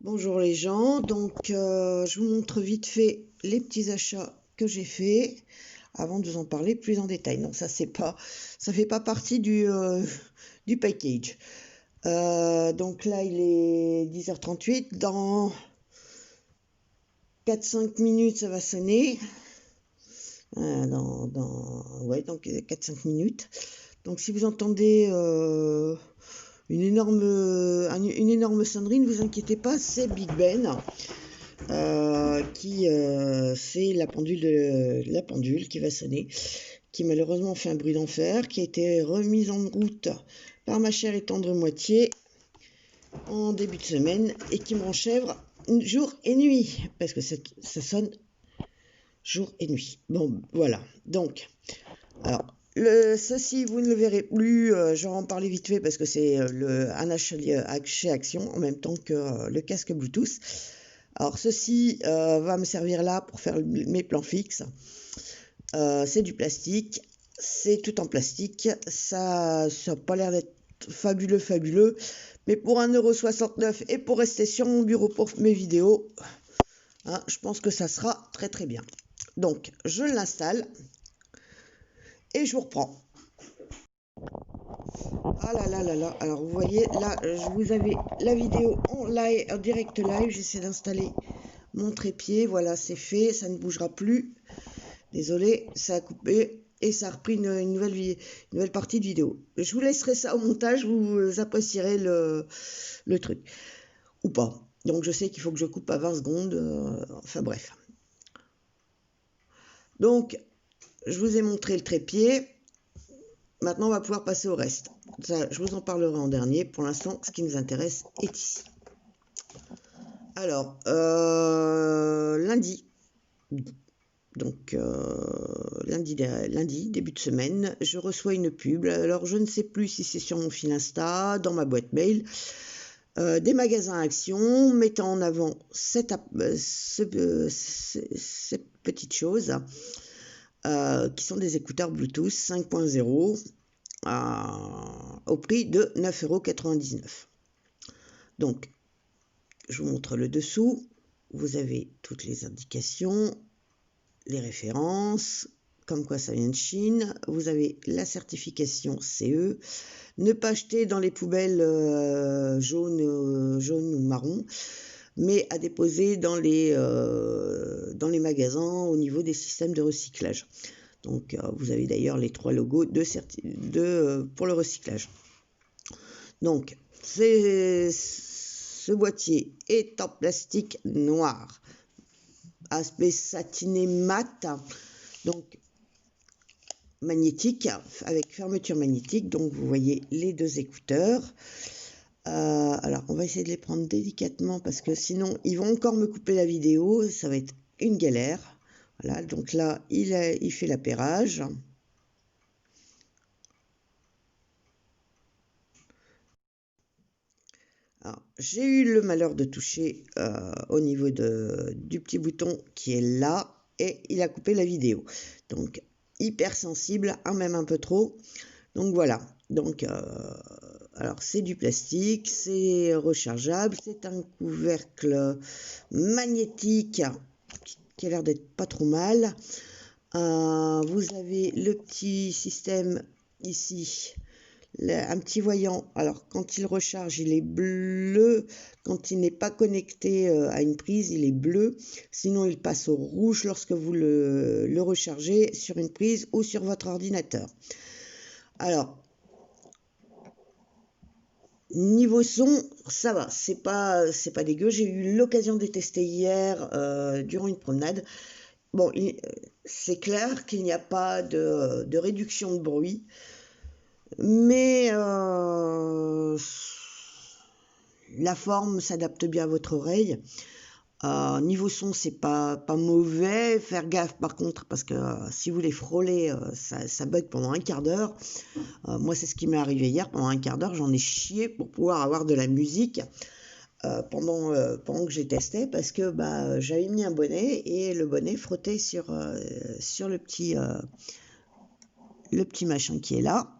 Bonjour les gens, donc je vous montre vite fait les petits achats que j'ai fait avant de vous en parler plus en détail. Non, ça fait pas partie du package. Donc là il est 10h38, dans 4-5 minutes ça va sonner. Donc 4-5 minutes. Donc si vous entendez une énorme sonnerie, ne vous inquiétez pas, c'est Big Ben. C'est la pendule qui va sonner, qui malheureusement fait un bruit d'enfer, qui a été remise en route par ma chère et tendre moitié en début de semaine et qui m'enchèvre jour et nuit, parce que ça sonne jour et nuit. Bon, voilà. Donc, alors, ceci, vous ne le verrez plus, je vais en parler vite fait parce que c'est un achat chez Action en même temps que le casque Bluetooth. Alors ceci va me servir là pour faire mes plans fixes. C'est du plastique, c'est tout en plastique, ça n'a pas l'air d'être fabuleux, mais pour 1,69 € et pour rester sur mon bureau pour mes vidéos, hein, je pense que ça sera très bien. Donc je l'installe et je vous reprends. Ah là, alors vous voyez là, vous avez la vidéo en live, en direct live, j'essaie d'installer mon trépied, voilà c'est fait, ça ne bougera plus. Désolé, ça a coupé et ça a repris une nouvelle partie de vidéo. Je vous laisserai ça au montage, vous apprécierez le truc. Ou pas. Donc je sais qu'il faut que je coupe à 20 secondes, enfin bref. Donc, je vous ai montré le trépied. Maintenant, on va pouvoir passer au reste. Ça, je vous en parlerai en dernier. Pour l'instant, ce qui nous intéresse est ici. Alors, lundi, donc lundi, début de semaine, je reçois une pub. Alors, je ne sais plus si c'est sur mon fil Insta, dans ma boîte mail, des magasins Action mettant en avant cette petite chose, qui sont des écouteurs Bluetooth 5.0 au prix de 9,99 €. Donc, je vous montre le dessous. Vous avez toutes les indications, les références, comme quoi ça vient de Chine. Vous avez la certification CE. Ne pas jeter dans les poubelles jaunes ou marron, mais à déposer dans les magasins au niveau des systèmes de recyclage. Donc, vous avez d'ailleurs les 3 logos pour le recyclage. Donc, ce boîtier est en plastique noir, aspect satiné mat, donc magnétique, avec fermeture magnétique. Donc, vous voyez les 2 écouteurs. Alors, on va essayer de les prendre délicatement parce que sinon, ils vont encore me couper la vidéo. Ça va être une galère. Voilà, donc là, il fait l'appairage. J'ai eu le malheur de toucher au niveau du petit bouton qui est là et il a coupé la vidéo. Donc, hyper sensible, même un peu trop. Donc voilà, donc alors c'est du plastique, c'est rechargeable, c'est un couvercle magnétique qui a l'air d'être pas trop mal. Vous avez le petit système ici, un petit voyant. Alors quand il recharge, il est bleu. Quand il n'est pas connecté à une prise, il est bleu. Sinon, il passe au rouge lorsque vous le rechargez sur une prise ou sur votre ordinateur. Alors, niveau son, ça va, c'est pas dégueu. J'ai eu l'occasion de tester hier durant une promenade. Bon, c'est clair qu'il n'y a pas de réduction de bruit, mais la forme s'adapte bien à votre oreille. Niveau son, c'est pas mauvais. Faire gaffe par contre, parce que si vous les frôlez, ça bug pendant un quart d'heure. Moi, c'est ce qui m'est arrivé hier. Pendant un quart d'heure, j'en ai chié pour pouvoir avoir de la musique pendant que j'ai testé, parce que j'avais mis un bonnet et le bonnet frottait sur le petit machin qui est là.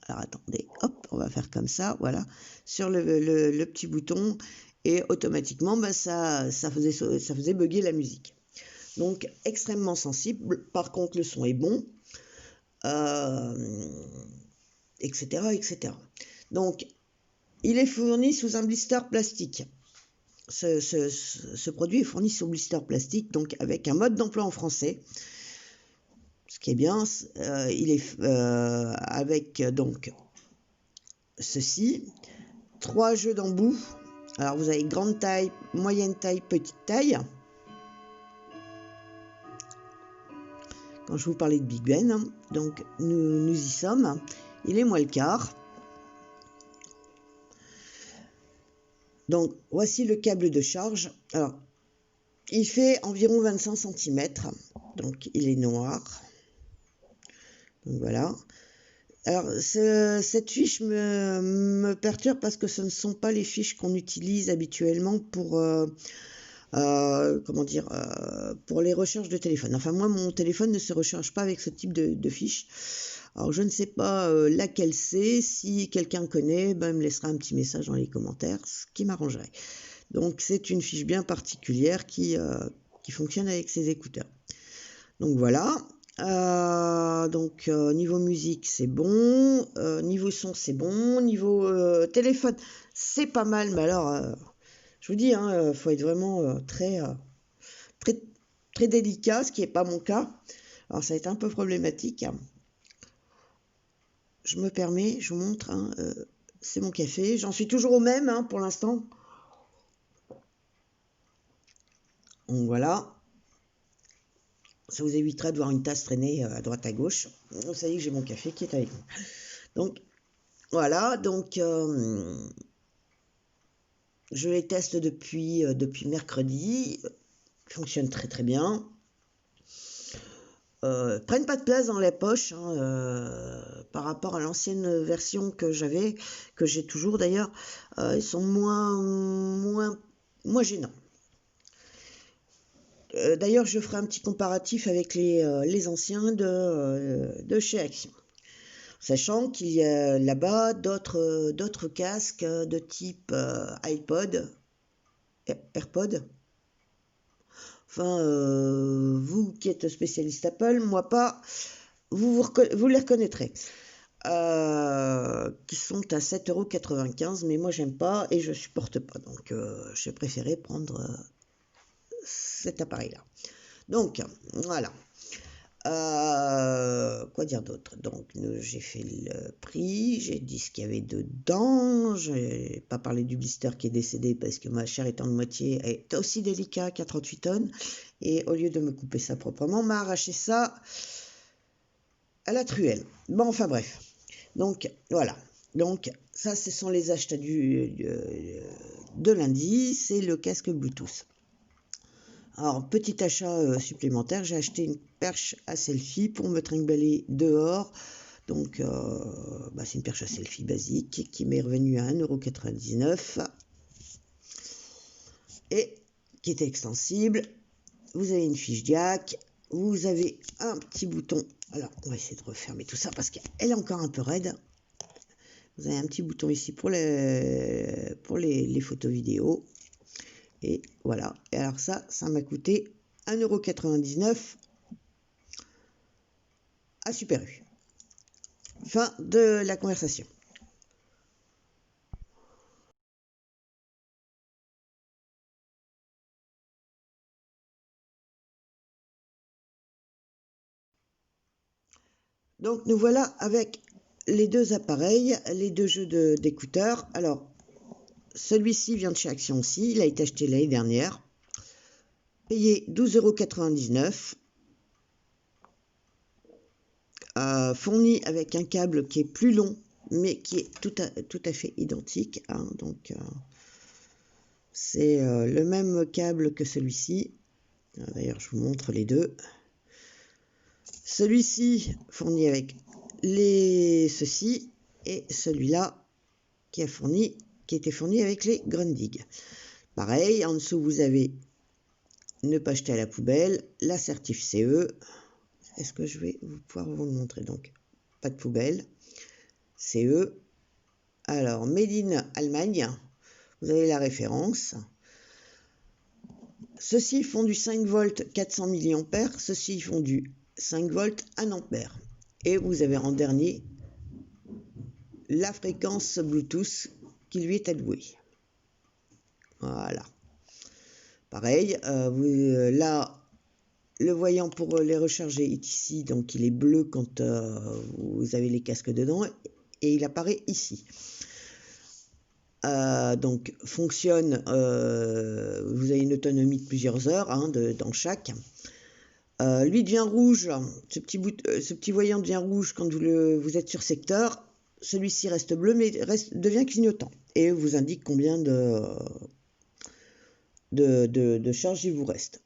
Alors attendez, hop, on va faire comme ça, voilà, sur le petit bouton. et automatiquement ça faisait bugger la musique. Donc extrêmement sensible. Par contre le son est bon, etc., etc. Donc il est fourni sous un blister plastique. Ce produit est fourni sous blister plastique, donc avec un mode d'emploi en français. Ce qui est bien, il est avec donc ceci, 3 jeux d'embout. Alors vous avez grande taille, moyenne taille, petite taille. Quand je vous parlais de Big Ben, donc nous y sommes. Il est moins le quart. Donc voici le câble de charge. Alors il fait environ 25 cm. Donc il est noir. Donc voilà. Alors cette fiche me perturbe parce que ce ne sont pas les fiches qu'on utilise habituellement pour comment dire, pour les recherches de téléphone. Enfin moi mon téléphone ne se recharge pas avec ce type de fiche. Alors je ne sais pas laquelle c'est. Si quelqu'un connaît, ben, il me laissera un petit message dans les commentaires, ce qui m'arrangerait. Donc c'est une fiche bien particulière qui fonctionne avec ces écouteurs. Donc voilà. Niveau musique c'est bon, niveau son c'est bon, niveau téléphone c'est pas mal, mais alors je vous dis, faut être vraiment très délicat, ce qui n'est pas mon cas. Alors ça va être un peu problématique. Je me permets, je vous montre, c'est mon café, j'en suis toujours au même pour l'instant. Donc voilà. Ça vous évitera de voir une tasse traîner à droite à gauche. Vous savez que j'ai mon café qui est avec moi. Donc voilà, donc je les teste depuis mercredi. Ils fonctionnent très très bien. Prennent pas de place dans les poches par rapport à l'ancienne version que j'ai toujours d'ailleurs. Ils sont moins gênants. D'ailleurs, je ferai un petit comparatif avec les anciens de chez Action. Sachant qu'il y a là-bas d'autres casques de type iPod, AirPod. Enfin, vous qui êtes spécialiste Apple, moi pas, vous les reconnaîtrez. Qui sont à 7,95 €, mais moi j'aime pas et je supporte pas. Donc j'ai préféré prendre cet appareil-là. Donc voilà. Quoi dire d'autre? Donc j'ai fait le prix, j'ai dit ce qu'il y avait dedans, j'ai pas parlé du blister qui est décédé parce que ma chair étant de moitié est aussi délicat qu'à 38 tonnes, et au lieu de me couper ça proprement, m'a arraché ça à la truelle. Bon, enfin bref. Donc voilà. Donc ça, ce sont les achats de lundi, c'est le casque Bluetooth. Alors, petit achat supplémentaire, j'ai acheté une perche à selfie pour me trimballer dehors. Donc, c'est une perche à selfie basique qui m'est revenue à 1,99 € et qui est extensible. Vous avez une fiche jack, vous avez un petit bouton. Alors, on va essayer de refermer tout ça parce qu'elle est encore un peu raide. Vous avez un petit bouton ici pour les photos vidéo. Et voilà. Et alors ça m'a coûté 1,99 € à Super U. Fin de la conversation. Donc nous voilà avec les deux appareils, les deux jeux d'écouteurs. Alors celui-ci vient de chez Action aussi, il a été acheté l'année dernière. Payé 12,99 €. Fourni avec un câble qui est plus long, mais qui est tout à fait identique. Donc c'est le même câble que celui-ci. D'ailleurs, je vous montre les deux. Celui-ci fourni avec ceci, et celui-là qui a été fourni avec les Grundig. Pareil, en dessous vous avez ne pas jeter à la poubelle, l'assertif CE. Est-ce que je vais pouvoir vous le montrer? Donc pas de poubelle, CE. Alors Made in Allemagne Vous avez la référence. Ceux-ci font du 5 volts 400 mA, ceux-ci font du 5 volts 1 ampère. Et vous avez en dernier la fréquence Bluetooth qui lui est allouée. Voilà. Pareil, là, le voyant pour les recharger est ici, donc il est bleu quand vous avez les casques dedans, et il apparaît ici. Donc fonctionne, vous avez une autonomie de plusieurs heures dans chaque. Lui devient rouge, ce petit voyant devient rouge quand vous êtes sur secteur. Celui-ci reste bleu mais devient clignotant et vous indique combien de charge il vous reste.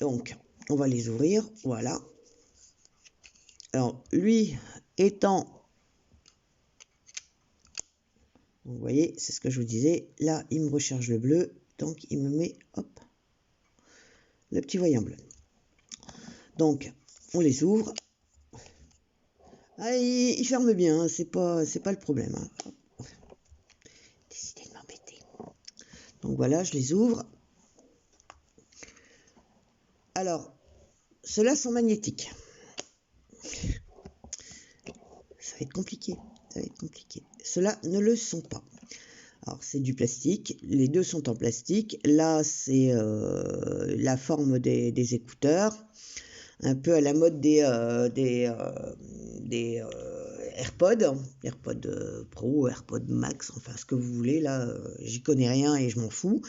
Donc on va les ouvrir, voilà. Alors lui étant, vous voyez, c'est ce que je vous disais, là il me recharge le bleu, donc il me met, hop, le petit voyant bleu. Donc on les ouvre. Ah, il ferme bien, hein, c'est pas le problème. Hein. Décidez de m'embêter. Donc voilà, je les ouvre. Alors, ceux-là sont magnétiques. Ça va être compliqué. Ceux-là ne le sont pas. Alors, c'est du plastique. Les deux sont en plastique. Là, c'est la forme des écouteurs. Un peu à la mode des AirPods, AirPods Pro, AirPods Max, enfin ce que vous voulez. Là, j'y connais rien et je m'en fous.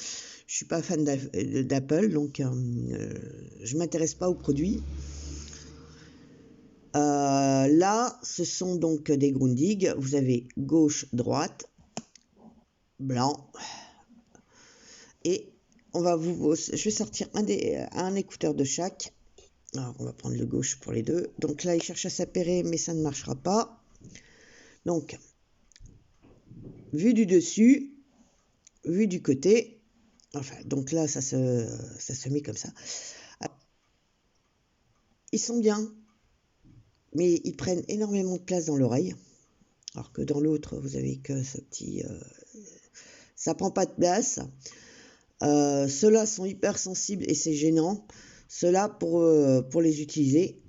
Je suis pas fan d'Apple, donc je m'intéresse pas aux produits. Là, ce sont donc des Grundig. Vous avez gauche, droite, blanc. Et je vais sortir un écouteur de chaque. Alors, on va prendre le gauche pour les deux. Donc là, il cherche à s'appairer, mais ça ne marchera pas. Donc, vue du dessus, vue du côté. Enfin, donc là, ça se met comme ça. Ils sont bien, mais ils prennent énormément de place dans l'oreille. Alors que dans l'autre, vous avez que ce petit... ça prend pas de place. Ceux-là sont hyper sensibles et c'est gênant. Ceux-là, pour les utiliser,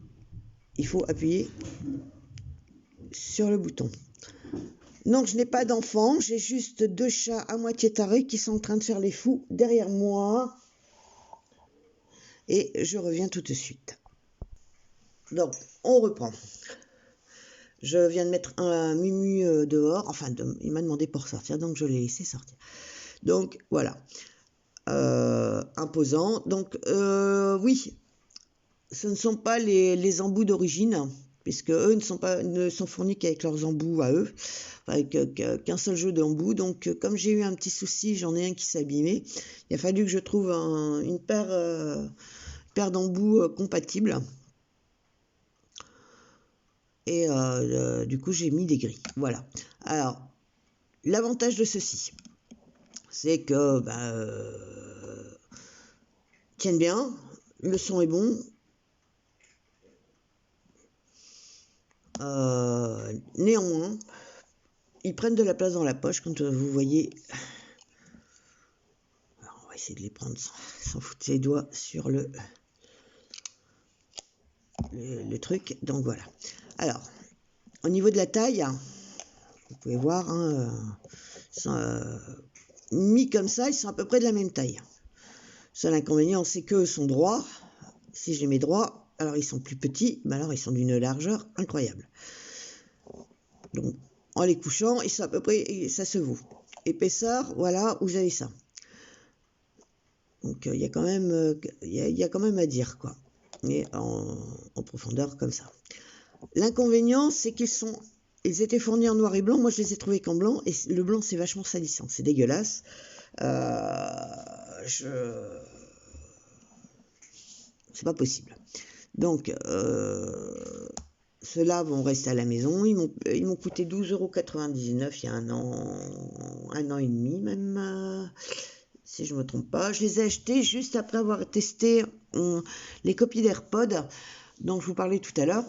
il faut appuyer sur le bouton. Donc, je n'ai pas d'enfant, j'ai juste deux chats à moitié tarés qui sont en train de faire les fous derrière moi. Et je reviens tout de suite. Donc, on reprend. Je viens de mettre un Mumu dehors. Enfin, il m'a demandé pour sortir, donc je l'ai laissé sortir. Donc, voilà. Imposant. Donc, oui, ce ne sont pas les embouts d'origine, puisque eux ne sont fournis qu'avec leurs embouts à eux, avec qu'un seul jeu d'embouts. Donc, comme j'ai eu un petit souci, j'en ai un qui s'est abîmé. Il a fallu que je trouve une paire d'embouts compatibles. Et du coup, j'ai mis des grilles. Voilà. Alors, l'avantage de ceci, c'est que tiennent bien, le son est bon. Néanmoins, ils prennent de la place dans la poche quand vous voyez. Alors, on va essayer de les prendre sans foutre ses doigts sur le truc. Donc voilà. Alors, au niveau de la taille, vous pouvez voir, mis comme ça, ils sont à peu près de la même taille. Seul inconvénient, c'est qu'eux sont droits. Si je les mets droits, alors ils sont plus petits, mais alors ils sont d'une largeur incroyable. Donc, en les couchant, ils sont à peu près, ça se vaut. Épaisseur, voilà, vous avez ça. Donc, il y a quand même à dire, quoi. Mais en profondeur, comme ça. L'inconvénient, c'est ils étaient fournis en noir et blanc. Moi, je les ai trouvés qu'en blanc. Et le blanc, c'est vachement salissant. C'est dégueulasse. C'est pas possible. Donc, ceux-là vont rester à la maison. Ils m'ont coûté 12,99 € il y a un an et demi même, si je ne me trompe pas. Je les ai achetés juste après avoir testé les copies d'AirPods dont je vous parlais tout à l'heure.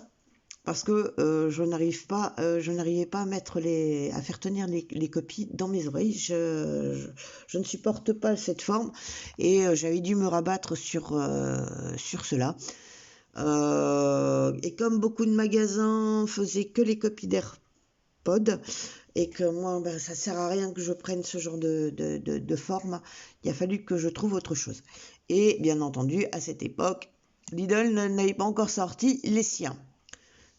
parce que je n'arrivais pas à faire tenir les copies dans mes oreilles. Je ne supporte pas cette forme et j'avais dû me rabattre sur cela. Et comme beaucoup de magasins faisaient que les copies d'AirPod, et que moi, ça sert à rien que je prenne ce genre de forme, il a fallu que je trouve autre chose. Et bien entendu, à cette époque, Lidl n'avait pas encore sorti les siens,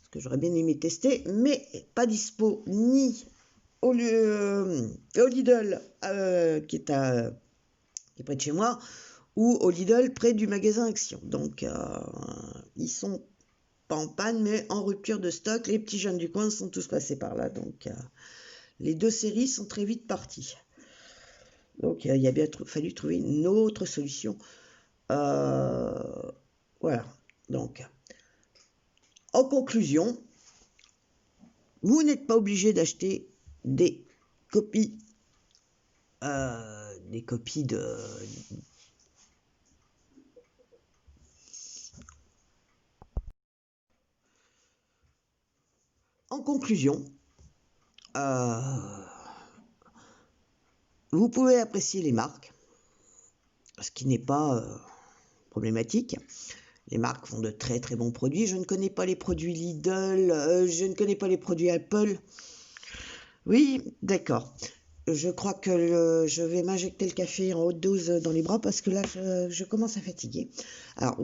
ce que j'aurais bien aimé tester, mais pas dispo ni au Lidl qui est près de chez moi, ou au Lidl près du magasin Action. Donc, ils sont pas en panne, mais en rupture de stock. Les petits jeunes du coin sont tous passés par là. Donc, les deux séries sont très vite parties. Donc, il a bien fallu trouver une autre solution. Voilà. Donc, en conclusion, vous n'êtes pas obligé d'acheter des copies de... En conclusion, vous pouvez apprécier les marques, ce qui n'est pas problématique. Les marques font de très très bons produits. Je ne connais pas les produits Lidl, je ne connais pas les produits Apple. Oui, d'accord. Je crois que je vais m'injecter le café en haute dose dans les bras parce que là, je commence à fatiguer. Alors,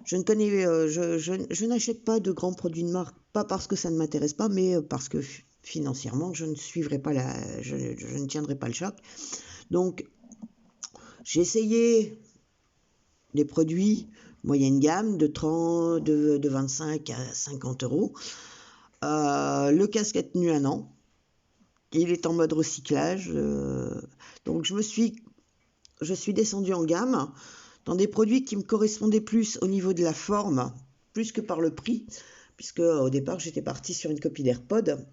je n'achète pas de grands produits de marque, pas parce que ça ne m'intéresse pas, mais parce que financièrement, je ne tiendrai pas le choc. Donc, j'ai essayé des produits moyenne gamme de 25 à 50 euros. Le casque a tenu 1 an. Il est en mode recyclage. Donc, je suis descendue en gamme dans des produits qui me correspondaient plus au niveau de la forme, plus que par le prix, puisque au départ, j'étais partie sur une copie d'AirPod,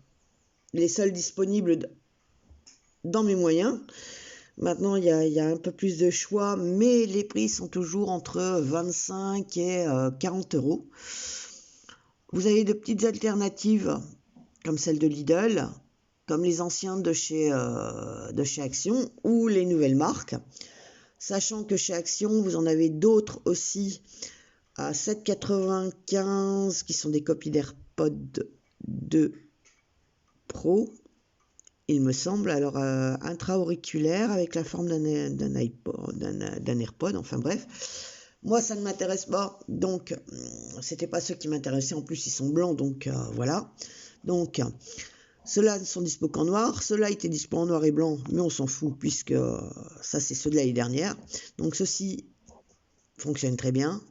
les seuls disponibles dans mes moyens. Maintenant, il y a un peu plus de choix, mais les prix sont toujours entre 25 et 40 euros. Vous avez de petites alternatives, comme celle de Lidl, comme les anciens de chez Action, ou les nouvelles marques. Sachant que chez Action, vous en avez d'autres aussi à 7,95 qui sont des copies d'AirPod 2 Pro, il me semble. Alors, intra-auriculaire avec la forme d'un AirPod, enfin bref. Moi, ça ne m'intéresse pas, donc c'était pas ceux qui m'intéressaient. En plus, ils sont blancs, donc voilà. Donc, ceux-là ne sont dispo qu'en noir. Ceux-là étaient dispo en noir et blanc, mais on s'en fout puisque ça, c'est ceux de l'année dernière. Donc, ceux-ci fonctionnent très bien.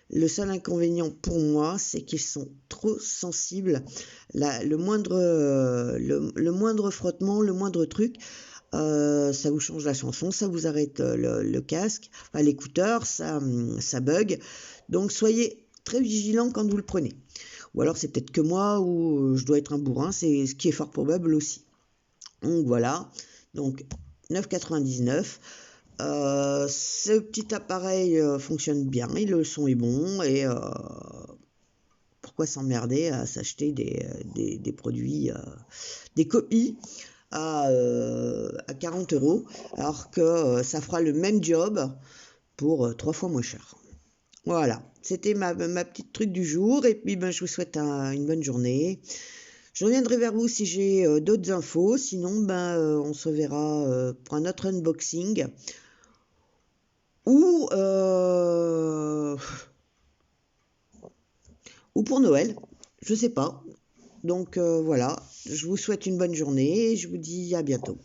Le seul inconvénient pour moi, c'est qu'ils sont trop sensibles. Le moindre frottement, le moindre truc, ça vous change la chanson, ça vous arrête le casque, enfin, l'écouteur, ça bug. Donc, soyez très vigilants quand vous le prenez. Ou alors c'est peut-être que moi ou je dois être un bourrin, c'est ce qui est fort probable aussi. Donc voilà, donc 9,99. Ce petit appareil fonctionne bien, et le son est bon, et pourquoi s'emmerder à s'acheter des produits, des copies à 40 euros, alors que ça fera le même job pour 3 fois moins cher. Voilà, c'était ma petite truc du jour, et puis je vous souhaite une bonne journée. Je reviendrai vers vous si j'ai d'autres infos, sinon on se verra pour un autre unboxing, ou pour Noël, je sais pas. Donc voilà, je vous souhaite une bonne journée et je vous dis à bientôt.